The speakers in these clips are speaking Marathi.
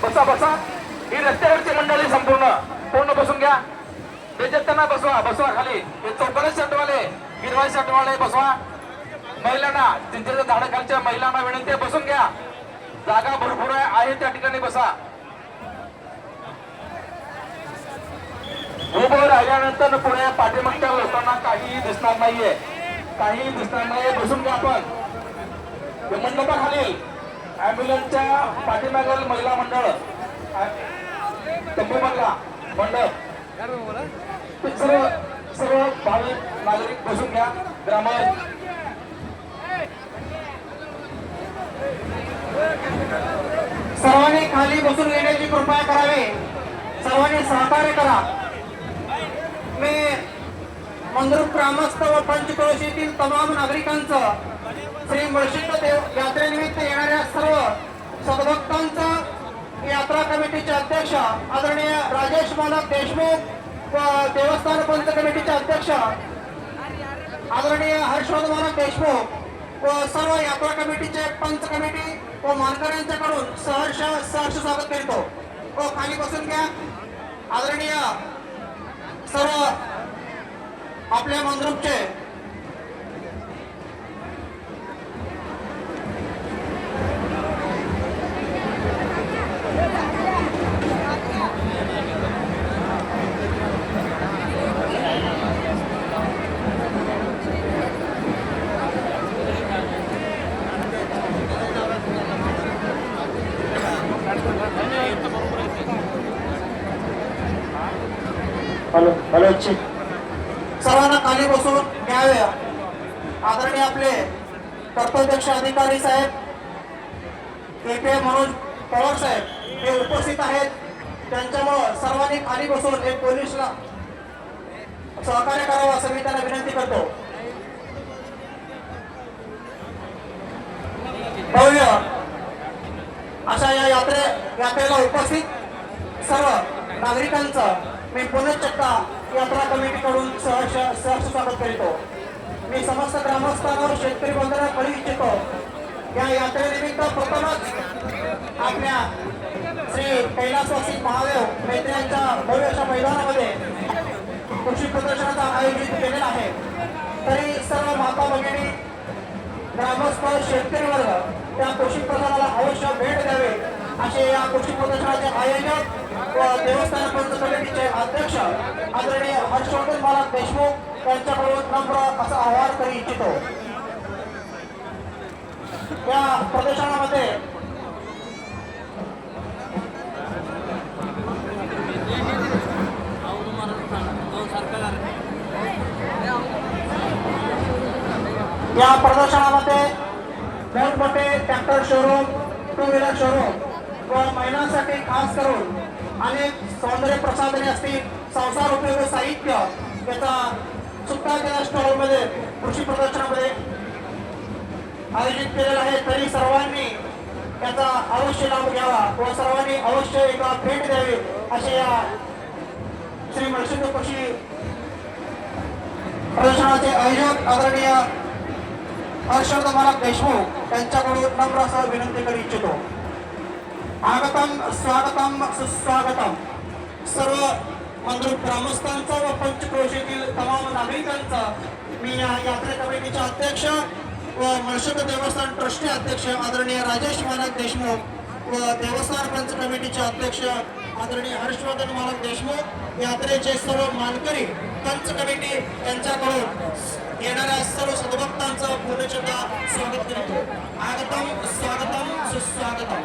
बसा बसा, ही रस्त्यावरची मंडळी संपूर्ण पूर्ण बसून घ्या. त्यांना बसवा बसवा खाली. हे चौकाने शर्टवाले, गिरवाई शर्टवाले बसवा. महिलांना चिंचेच्या झाडाखालच्या महिलांना विनंती आहे, बसून घ्या. जागा भरपूर आहे त्या ठिकाणी बसा. उभं राहिल्यानंतर पुढे पाठीमागच्या लोकांना काही दिसणार नाहीये, काही दिसणार नाहीये. बसून घ्या. आपण मंडपाखाली ॲम्ब्युलन्सच्या पाठीमागील महिला मंडळ, तंबू बांधला मंडप, सर्व सर्व भाविक नागरिक बसून घ्या. ग्रामस्थ सर्वांनी खाली बसून घेण्याची कृपा करावी. सर्वांनी सहकार्य करा. मी मंद्रुप ग्रामस्थ व पंचक्रोशीतील तमाम नागरिकांचं श्री मळशिंद देव यात्रेनिमित्त येणाऱ्या सर्व सद्भक्तांचं यात्रा कमिटीचे अध्यक्ष आदरणीय राजेश मालक देशमुख व देवस्थान पंच कमिटीचे अध्यक्ष आदरणीय हर्षवर्धन मालक देशमुख व सर्व यात्रा कमिटीचे पंच कमिटी व मानकऱ्यांच्याकडून सहर्ष स्वागत करतो. व खाली बसून घ्या. आदरणीय सर्व आपल्या मंद्रुपचे सर्वांना खाली बसून घ्यावे. आदरणीय आपले कर्तव्यदक्ष अधिकारी साहेब KPI मनोज पवार साहेब हे उपस्थित आहेत. त्यांच्यामुळे सर्वांनी खाली बसून एक पोलिसला सहकार्य करावं असं मी त्यांना विनंती करतो. भव्य अशा या यात्रेला उपस्थित सर्व नागरिकांचं मी पुनश्च एकदा यात्रा कमिटीकडून सहर्ष स्वागत करतो. मी समस्त ग्रामस्थांवर शेतकरी बंधूंना कळू इच्छितो. या यात्रेनिमित्त प्रथमच आपल्या श्री कैलासवासी महादेव मैत्र्यांच्या भव्य अशा मैदानामध्ये कृषी प्रदर्शनाचं आयोजित केलेलं आहे. तरी सर्व माता भगिनी ग्रामस्थ शेतकरी वर्ग त्या कृषी प्रदर्शनाला अवश्य भेट द्यावे असे या कृषी प्रदर्शनाचे आयोजक व देवस्थान पंच कमिटीचे अध्यक्ष आदरणीय हर्षवर्धन मालक देशमुख यांच्याकडून नम्र असं आवाहन करू इच्छितो. या प्रदर्शनामध्ये मोठमोठे tractor showroom, two wheeler showroom व महिलांसाठी खास करून अनेक सौंदर्य प्रसाधने असतील, संसार उपयोगी साहित्य याचा सुद्धा त्या स्टॉलमध्ये कृषी प्रदर्शनामध्ये आयोजित केलेला आहे. तरी सर्वांनी याचा अवश्य लाभ घ्यावा व सर्वांनी अवश्य एका भेट द्यावी असे या श्री मळशिंद कृषी प्रदर्शनाचे आयोजक आदरणीय हर्षवर्धन मालक देशमुख यांच्याकडून नम्र असं विनंती करू इच्छितो. आगतम स्वागतम सुस्वागतम. सर्व मंद्रुप ग्रामस्थांचं व पंचक्रोशीतील तमाम नागरिकांचं मी या यात्रे कमिटीचे अध्यक्ष व मळशिंद देवस्थान ट्रस्टी अध्यक्ष आदरणीय राजेश मालक देशमुख व देवस्थान पंच कमिटीचे अध्यक्ष आदरणीय हर्षवर्धन मालक देशमुख यात्रेचे सर्व मानकरी पंच कमिटी यांच्याकडून येणाऱ्या सर्व सद्भक्तांचं पुनश्चदा स्वागत करतो. आगतम स्वागतम सुस्वागतम.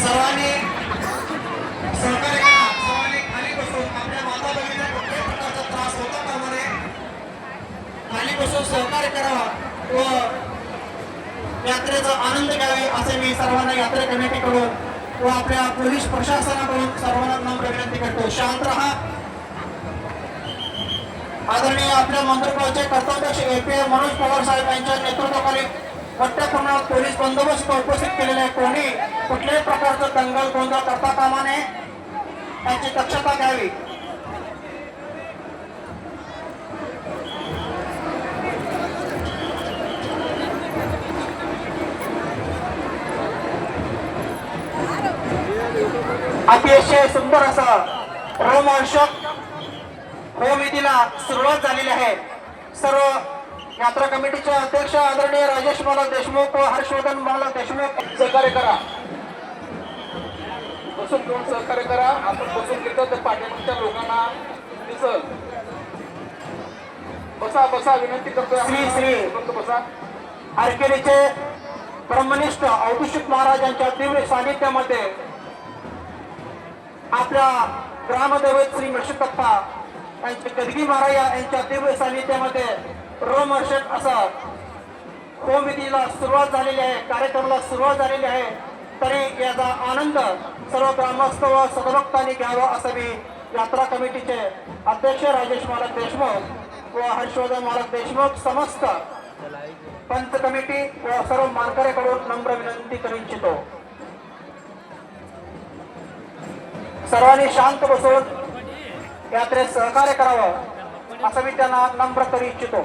सर्वांनी सहकार्य करा. सर्वांनी खाली बसून आपल्या माता भगिनींना कुठल्याही प्रकारचा त्रास होता कामा नये. खाली बसून सहकार्य करावा व यात्रेचा आनंद घ्यावे असे मी सर्वांना यात्रा कमिटीकडून व आपल्या पोलीस प्रशासनाकडून सर्वांना नम्र विनंती करतो, शांत राहा. आदरणीय आपल्या मंत्रिपदाचे कर्तव्याध्यक्ष AP मनोज पवार साहेब यांच्या नेतृत्वाखाली मोठ्या प्रमाणात पोलीस बंदोबस्त उपस्थित केलेले आहे. कोणी कुठल्याही प्रकारचं दंगल गोंधळ करता कामा नये, याची दक्षता घ्यावी. अतिशय सुंदर असा रोमहर्षक होमविधीला सुरुवात झालेली आहे. सर्व यात्रा कमिटीचे अध्यक्ष आदरणीय राजेश मालक देशमुख व हर्षवर्धन मालक देशमुख सहकार्य करा, बसून घेऊन सहकार्य करा. आपण बसून घेतो तर पाठीमागच्या लोकांना दिसल. बसा बसा, विनंती करतोय. श्री बसा. आरकेडीचे ब्रह्मनिष्ठ अवधूषित महाराजांच्या दिव्य सानिध्यामध्ये आपल्या ग्रामदैवत श्री मृषकप्पा यांचे गदगी महाराज यांच्या दिव्य सानिध्यामध्ये रोमहर्षक असा होमविधीला सुरुवात झालेली आहे, कार्यक्रमाला सुरुवात झालेली आहे. तरी याचा आनंद सर्व ग्रामस्थ व सदभक्तांनी घ्यावा असं मी यात्रा कमिटीचे अध्यक्ष राजेश मालक देशमुख व हर्षवर्धन मालक देशमुख समस्त पंच कमिटी व सर्व मानकऱ्याकडून नम्र विनंती करू इच्छितो. सर्वांनी शांत बसून यात्रेत सहकार्य करावं असं मी त्यांना नम्र करू इच्छितो.